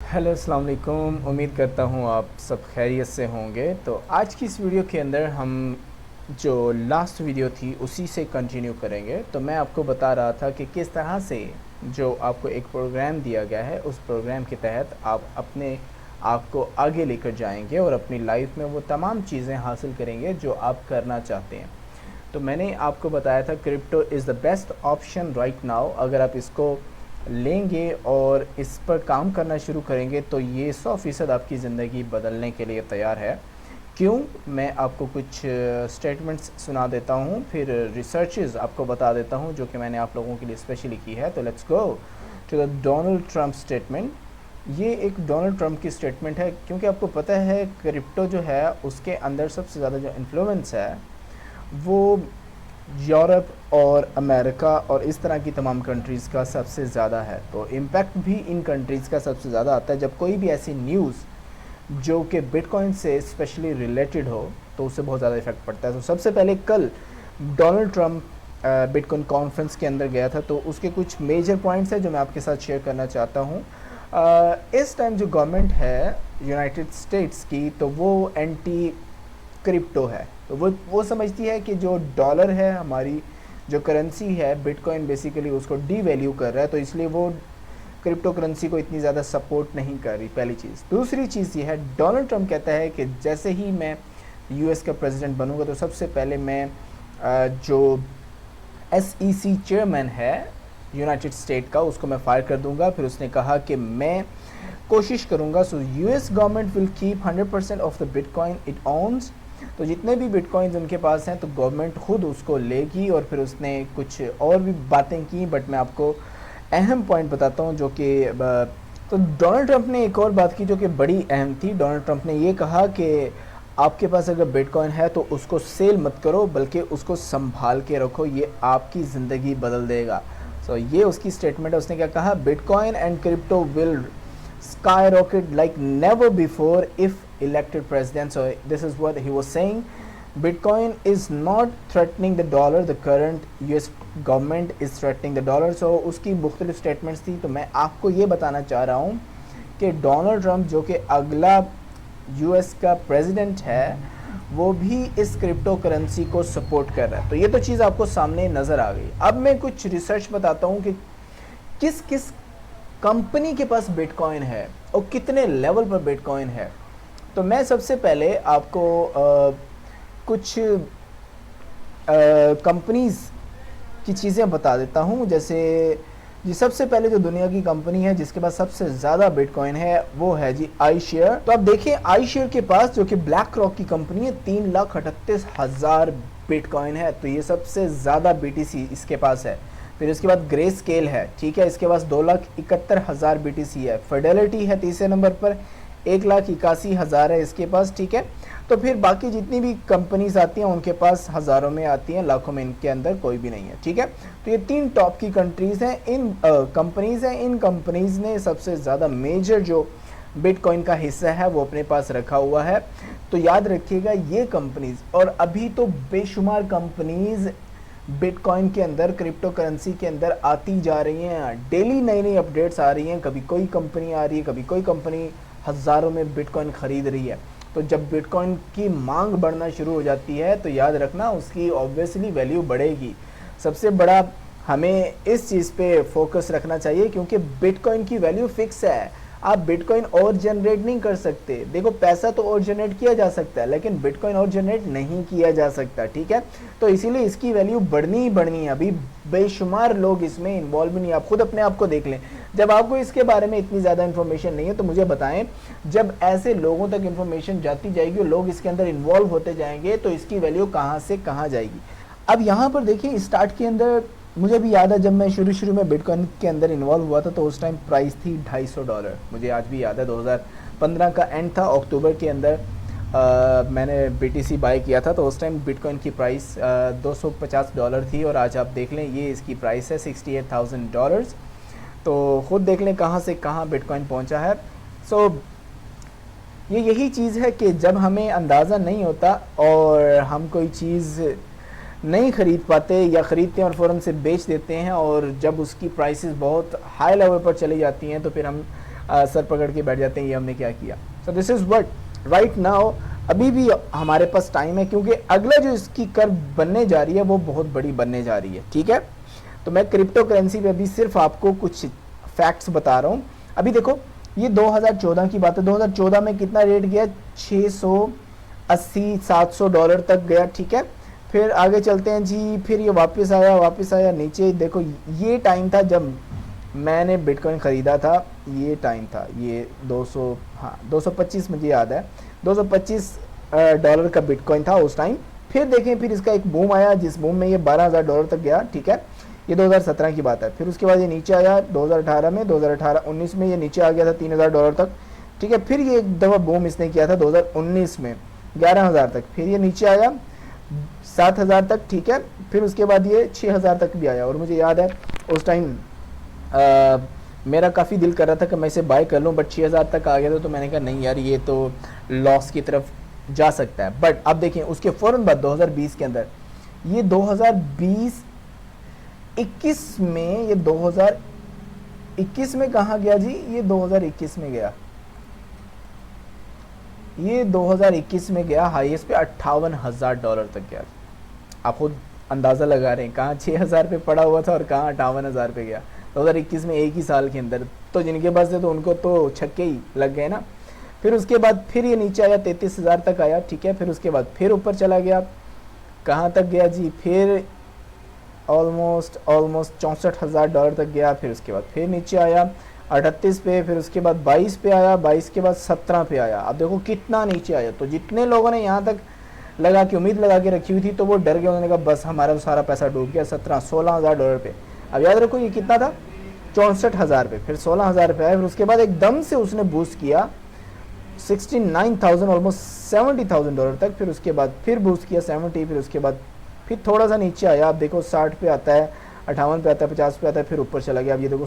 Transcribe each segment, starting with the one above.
Hello अस्सलाम वालेकुम। उम्मीद करता हूँ आप सब खैरियत से होंगे। तो आज की इस वीडियो के अंदर हम जो लास्ट वीडियो थी उसी से कंटिन्यू करेंगे। तो मैं आपको बता रहा था कि किस तरह से जो आपको एक प्रोग्राम दिया गया है उस प्रोग्राम के तहत आप अपने आप को आगे लेकर जाएंगे और अपनी लाइफ में वो तमाम चीज़ें हासिल करेंगे जो आप करना चाहते हैं। तो मैंने आपको बताया था crypto is the best option right now. अगर आप इसको लेंगे और इस पर काम करना शुरू करेंगे तो ये 100% आपकी ज़िंदगी बदलने के लिए तैयार है। क्यों? मैं आपको कुछ स्टेटमेंट्स सुना देता हूँ, फिर रिसर्चेस आपको बता देता हूँ जो कि मैंने आप लोगों के लिए स्पेशली की है। तो let's go to the Donald Trump statement. ये एक डोनाल्ड ट्रंप की स्टेटमेंट है क्योंकि आपको पता है क्रिप्टो जो है उसके अंदर सबसे ज़्यादा जो इन्फ्लुएंस है वो यूरोप और अमेरिका और इस तरह की तमाम कंट्रीज़ का सबसे ज़्यादा है। तो इम्पैक्ट भी इन कंट्रीज़ का सबसे ज़्यादा आता है जब कोई भी ऐसी न्यूज़ जो कि बिटकॉइन से स्पेशली रिलेटेड हो तो उससे बहुत ज़्यादा इफेक्ट पड़ता है। तो सबसे पहले कल डोनाल्ड ट्रंप बिटकॉइन कॉन्फ्रेंस के अंदर गया था, तो उसके कुछ मेजर पॉइंट्स हैं जो मैं आपके साथ शेयर करना चाहता हूँ। इस टाइम जो गवर्नमेंट है यूनाइटेड स्टेट्स की तो वो एंटी क्रिप्टो है। तो वो समझती है कि जो डॉलर है, हमारी जो करेंसी है, बिटकॉइन बेसिकली उसको डी वैल्यू कर रहा है, तो इसलिए वो क्रिप्टो करेंसी को इतनी ज़्यादा सपोर्ट नहीं कर रही। पहली चीज़। दूसरी चीज़ ये है, डोनाल्ड ट्रंप कहता है कि जैसे ही मैं यूएस का प्रेसिडेंट बनूंगा तो सबसे पहले मैं जो एसईसी चेयरमैन है यूनाइटेड स्टेट का उसको मैं फायर कर दूंगा। फिर उसने कहा कि मैं कोशिश करूंगा so US government will keep 100% of the bitcoin it owns. तो जितने भी बिटकॉइंस उनके पास हैं तो गवर्नमेंट खुद उसको लेगी। और फिर उसने कुछ और भी बातें की, बट मैं आपको अहम पॉइंट बताता हूँ जो कि तो डोनाल्ड ट्रंप ने एक और बात की जो कि बड़ी अहम थी। डोनाल्ड ट्रंप ने ये कहा कि आपके पास अगर बिटकॉइन है तो उसको सेल मत करो बल्कि उसको संभाल के रखो, ये आपकी ज़िंदगी बदल देगा। सो ये उसकी स्टेटमेंट है। उसने क्या कहा, bitcoin and crypto will skyrocket like never before if elected president. So this is what he was saying. Bitcoin is not threatening the dollar, the current US government is threatening the dollar. So उसकी मुख्तलिफ statements थी। तो मैं आपको ये बताना चाह रहा हूँ कि डोनाल्ड ट्रंप जो कि अगला यूएस का प्रेसिडेंट है वो भी इस क्रिप्टो करेंसी को सपोर्ट कर रहा है। तो ये तो चीज़ आपको सामने नज़र आ गई। अब मैं कुछ रिसर्च बताता हूँ कि किस किस कंपनी के पास बिटकॉइन है और कितने लेवल पर बिटकॉइन है। तो मैं सबसे पहले आपको कुछ कंपनीज की चीज़ें बता देता हूँ। जैसे जी सबसे पहले जो दुनिया की कंपनी है जिसके पास सबसे ज़्यादा बिटकॉइन है वो है जी आई शेयर। तो आप देखिए आई शेयर के पास जो कि ब्लैक रॉक की कंपनी है 3,38,000 बिटकॉइन है। तो ये सबसे ज़्यादा बीटीसी इसके पास है। फिर इसके बाद ग्रे स्केल है, ठीक है, इसके पास 2,71,000 बीटीसी है। फिडेलिटी है तीसरे नंबर पर, 1,81,000 है इसके पास, ठीक है। तो फिर बाकी जितनी भी कंपनीज आती हैं उनके पास हज़ारों में आती हैं, लाखों में इनके अंदर कोई भी नहीं है, ठीक है। तो ये 3 टॉप की कंट्रीज़ हैं, इन कंपनीज़ हैं। इन कंपनीज़ ने सबसे ज़्यादा मेजर जो बिटकॉइन का हिस्सा है वो अपने पास रखा हुआ है। तो याद रखिएगा ये कंपनीज़, और अभी तो बेशुमार कंपनीज़ बिटकॉइन के अंदर, क्रिप्टो करेंसी के अंदर आती जा रही हैं। डेली नई नई अपडेट्स आ रही हैं, कभी कोई कंपनी आ रही है, कभी कोई कंपनी हज़ारों में बिटकॉइन ख़रीद रही है। तो जब बिटकॉइन की मांग बढ़ना शुरू हो जाती है तो याद रखना उसकी ऑब्वियसली वैल्यू बढ़ेगी। सबसे बड़ा हमें इस चीज़ पे फोकस रखना चाहिए क्योंकि बिटकॉइन की वैल्यू फिक्स है। आप बिटकॉइन और जनरेट नहीं कर सकते। देखो पैसा तो और जनरेट किया जा सकता है लेकिन बिटकॉइन और जनरेट नहीं किया जा सकता, ठीक है। तो इसीलिए इसकी वैल्यू बढ़नी ही बढ़नी है। अभी बेशुमार लोग इसमें इन्वॉल्व नहीं है। आप खुद अपने आप को देख लें, जब आपको इसके बारे में इतनी ज़्यादा इन्फॉर्मेशन नहीं है तो मुझे बताएं, जब ऐसे लोगों तक इन्फॉर्मेशन जाती जाएगी और लोग इसके अंदर इन्वॉल्व होते जाएंगे तो इसकी वैल्यू कहाँ से कहाँ जाएगी। अब यहाँ पर देखिए स्टार्ट के अंदर मुझे भी याद है जब मैं शुरू में बिटकॉइन के अंदर इन्वॉल्व हुआ था तो उस टाइम प्राइस थी $250। मुझे आज भी याद है 2015 का एंड था, अक्टूबर के अंदर मैंने बीटीसी बाय किया था। तो उस टाइम बिटकॉइन की प्राइस $250 थी और आज आप देख लें ये इसकी प्राइस है $68,000। तो ख़ुद देख लें कहाँ से कहाँ बिटकॉइन पहुँचा है। सो ये यही चीज़ है कि जब हमें अंदाज़ा नहीं होता और हम कोई चीज़ नहीं ख़रीद पाते या ख़रीदते हैं और फ़ौरन से बेच देते हैं, और जब उसकी प्राइसेस बहुत हाई लेवल पर चली जाती हैं तो फिर हम सर पकड़ के बैठ जाते हैं ये हमने क्या किया। So this is what right now अभी भी हमारे पास टाइम है, क्योंकि अगला जो इसकी कर्व बनने जा रही है वो बहुत बड़ी बनने जा रही है। ठीक है, तो मैं क्रिप्टो करेंसी पे अभी सिर्फ आपको कुछ फैक्ट्स बता रहा हूँ। अभी देखो ये 2014 की बात है, 2014 में कितना रेट गया, 680-700 डॉलर तक गया। ठीक है, फिर आगे चलते हैं जी, फिर ये वापस आया नीचे। देखो ये टाइम था जब मैंने बिटकॉइन ख़रीदा था, ये टाइम था, ये 225 मुझे याद है, 225 डॉलर का बिटकॉइन था उस टाइम। फिर देखें, फिर इसका एक बूम आया जिस बूम में ये 12,000 डॉलर तक गया। ठीक है, ये 2017 की बात है। फिर उसके बाद ये नीचे आया 2018 में, 2018-19 में ये नीचे आ गया था 3,000 डॉलर तक। ठीक है, फिर ये एक दफ़ा बूम इसने किया था 2019 में 11,000 तक, फिर ये नीचे आया 7,000 तक। ठीक है, फिर उसके बाद ये 6,000 तक भी आया। और मुझे याद है उस टाइम मेरा काफ़ी दिल कर रहा था कि मैं इसे बाय कर लूँ, बट 6,000 तक आ गया था, तो मैंने कहा नहीं यार ये तो लॉस की तरफ जा सकता है। बट अब देखें उसके फ़ौरन बाद 2020 के अंदर ये 2020-21 में, ये 2021 में कहाँ गया जी, ये 2021 में गया, ये 2021 में गया हाईएस्ट पे 58,000 डॉलर तक गया। आप खुद अंदाज़ा लगा रहे हैं कहाँ 6,000 पे पड़ा हुआ था और कहाँ 58,000 पे गया 2021 में, एक ही साल के अंदर। तो जिनके पास थे तो उनको तो छक्के ही लग गए ना। फिर उसके बाद फिर ये नीचे आया 33,000 तक आया। ठीक है, फिर उसके बाद फिर ऊपर चला गया, कहाँ तक गया जी, फिर ऑलमोस्ट 64,000 डॉलर तक गया। फिर उसके बाद फिर नीचे आया 38 पे, फिर उसके बाद 22 पे आया, 22 के बाद 17 पे आया। अब देखो कितना नीचे आया। तो जितने लोगों ने यहाँ तक लगा के उम्मीद लगा के रखी हुई थी तो वो डर गए, उन्होंने कहा बस हमारा तो सारा पैसा डूब गया 16,000 डॉलर पे। अब याद रखो ये कितना था, 64,000 पे, फिर 16,000 पे आया। फिर उसके बाद एकदम से उसने बूस्ट किया 69,000 ऑलमोस्ट 70,000 डॉलर तक। फिर उसके बाद फिर बूस्ट किया 70, फिर उसके बाद फिर थोड़ा सा नीचे आया। आप देखो 60 पे आता है, 58 पे आता है, 50 पे आता है, फिर ऊपर चला गया। अब ये देखो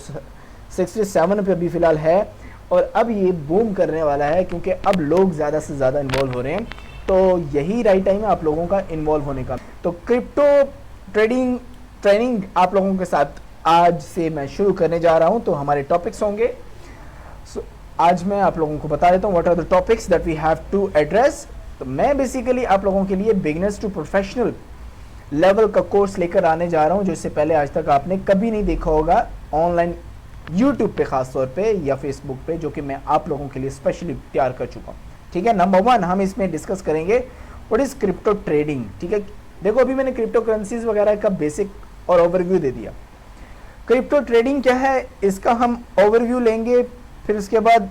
67 पे अभी फ़िलहाल है। और अब ये बूम करने वाला है क्योंकि अब लोग ज़्यादा से ज़्यादा इन्वॉल्व हो रहे हैं। तो यही राइट टाइम है आप लोगों का इन्वॉल्व होने का। तो क्रिप्टो ट्रेनिंग आप लोगों के साथ आज से मैं शुरू करने जा रहा हूँ। तो हमारे टॉपिक्स होंगे, आज मैं आप लोगों को बता देता हूँ what are the topics that we have to address. तो मैं बेसिकली आप लोगों के लिए बिगिनर्स टू प्रोफेशनल लेवल का कोर्स लेकर आने जा रहा हूँ, जो इससे पहले आज तक आपने कभी नहीं देखा होगा ऑनलाइन, यूट्यूब पे खास तौर पे या फेसबुक पे, जो कि मैं आप लोगों के लिए स्पेशली तैयार कर चुका हूँ। ठीक है, नंबर 1 हम इसमें डिस्कस करेंगे व्हाट इज क्रिप्टो ट्रेडिंग। ठीक है, देखो अभी मैंने क्रिप्टो करेंसीज वगैरह का बेसिक और ओवरव्यू दे दिया। क्रिप्टो ट्रेडिंग क्या है इसका हम ओवरव्यू लेंगे। फिर उसके बाद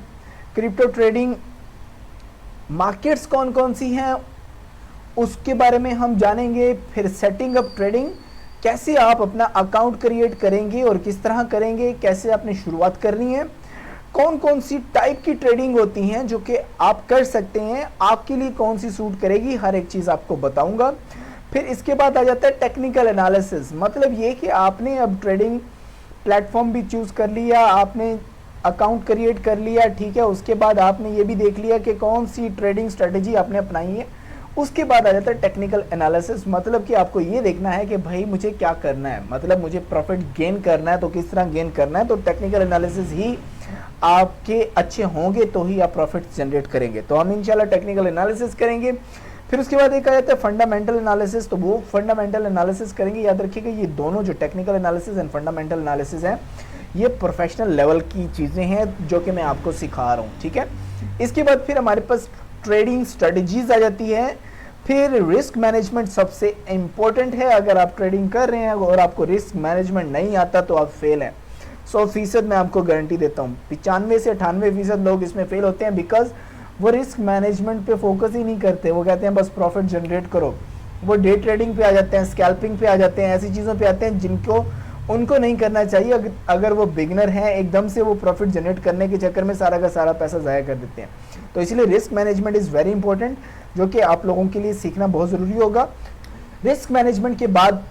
क्रिप्टो ट्रेडिंग मार्केट्स कौन कौन सी हैं उसके बारे में हम जानेंगे। फिर सेटिंग अप ट्रेडिंग, कैसे आप अपना अकाउंट क्रिएट करेंगे और किस तरह करेंगे, कैसे आपने शुरुआत करनी है, कौन कौन सी टाइप की ट्रेडिंग होती हैं जो कि आप कर सकते हैं, आपके लिए कौन सी सूट करेगी, हर एक चीज़ आपको बताऊंगा। फिर इसके बाद आ जाता है टेक्निकल एनालिसिस, मतलब ये कि आपने अब ट्रेडिंग प्लेटफॉर्म भी चूज़ कर लिया, आपने अकाउंट क्रिएट कर लिया। ठीक है, उसके बाद आपने ये भी देख लिया कि कौन सी ट्रेडिंग स्ट्रेटेजी आपने अपनाई है। उसके बाद आ जाता है टेक्निकल एनालिसिस, मतलब कि आपको ये देखना है कि भाई मुझे क्या करना है, मतलब मुझे प्रॉफिट गेन करना है तो किस तरह गेन करना है। तो टेक्निकल एनालिसिस ही आपके अच्छे होंगे तो ही आप प्रॉफिट जनरेट करेंगे। तो हम इंशाल्लाह टेक्निकल एनालिसिस करेंगे। फिर उसके बाद एक आ जाता है फंडामेंटल एनालिसिस, तो वो फंडामेंटल एनालिसिस करेंगे। याद रखिएगा ये दोनों जो technical analysis and fundamental analysis हैं ये प्रोफेशनल लेवल की चीज़ें हैं जो कि मैं आपको सिखा रहा हूँ। ठीक है, इसके बाद फिर हमारे पास ट्रेडिंग स्ट्रेटजीज आ जाती है। फिर रिस्क मैनेजमेंट सबसे इम्पोर्टेंट है। अगर आप ट्रेडिंग कर रहे हैं और आपको रिस्क मैनेजमेंट नहीं आता तो आप फेल हैं। 100% मैं आपको गारंटी देता हूँ। 95 से 98% लोग इसमें फेल होते हैं बिकॉज वो रिस्क मैनेजमेंट पे फोकस ही नहीं करते। वो कहते हैं बस प्रॉफिट जनरेट करो। वो डे ट्रेडिंग पे आ जाते हैं, स्कैल्पिंग पे आ जाते हैं, ऐसी चीज़ों पे आते हैं जिनको उनको नहीं करना चाहिए। अगर वो बिगनर हैं एकदम से वो प्रॉफिट जनरेट करने के चक्कर में सारा का सारा पैसा ज़ाया कर देते हैं। तो इसलिए risk management is very important, जो कि आप लोगों के लिए सीखना बहुत ज़रूरी होगा। रिस्क मैनेजमेंट के बाद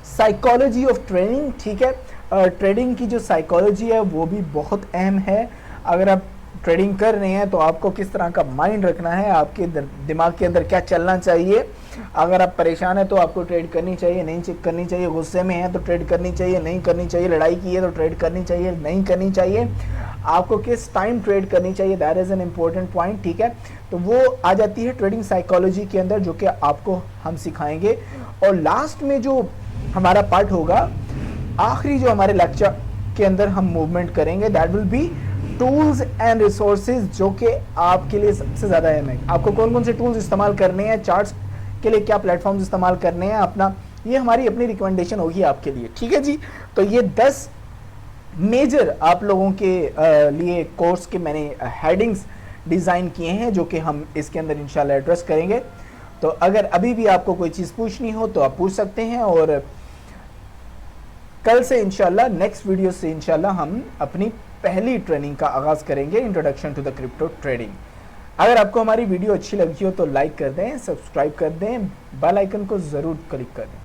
साइकोलॉजी ऑफ ट्रेडिंग। ठीक है, ट्रेडिंग की जो साइकोलॉजी है वो भी बहुत अहम है। अगर आप ट्रेडिंग कर रहे हैं तो आपको किस तरह का माइंड रखना है, आपके दिमाग के अंदर क्या चलना चाहिए। अगर आप परेशान हैं तो आपको ट्रेड करनी चाहिए, नहीं करनी चाहिए, गुस्से में है तो ट्रेड करनी चाहिए, नहीं करनी चाहिए, लड़ाई की है तो ट्रेड करनी चाहिए, नहीं करनी चाहिए, आपको किस टाइम ट्रेड करनी चाहिए, that is an important point. ठीक है, तो वो आ जाती है ट्रेडिंग साइकोलॉजी के अंदर, जो कि आपको हम सिखाएंगे। और लास्ट में जो हमारा पार्ट होगा, आखिरी जो हमारे लेक्चर के अंदर हम मूवमेंट करेंगे, that will be tools and resources, जो कि आपके लिए सबसे ज़्यादा अहम है। आपको कौन कौन से टूल्स इस्तेमाल करने हैं, चार्ट्स के लिए क्या प्लेटफॉर्म्स इस्तेमाल करने हैं अपना, ये हमारी अपनी रिकमेंडेशन होगी आपके लिए। ठीक है जी, तो ये 10 मेजर आप लोगों के लिए कोर्स के मैंने हेडिंग्स डिज़ाइन किए हैं, जो कि हम इसके अंदर इंशाल्लाह एड्रेस करेंगे। तो अगर अभी भी आपको कोई चीज़ पूछनी हो तो आप पूछ सकते हैं, और कल से इंशाल्लाह नेक्स्ट वीडियो से इंशाल्लाह हम अपनी पहली ट्रेनिंग का आगाज़ करेंगे, introduction to the crypto trading. अगर आपको हमारी वीडियो अच्छी लगी हो तो लाइक कर दें, सब्सक्राइब कर दें, बेल आइकन को ज़रूर क्लिक कर दें।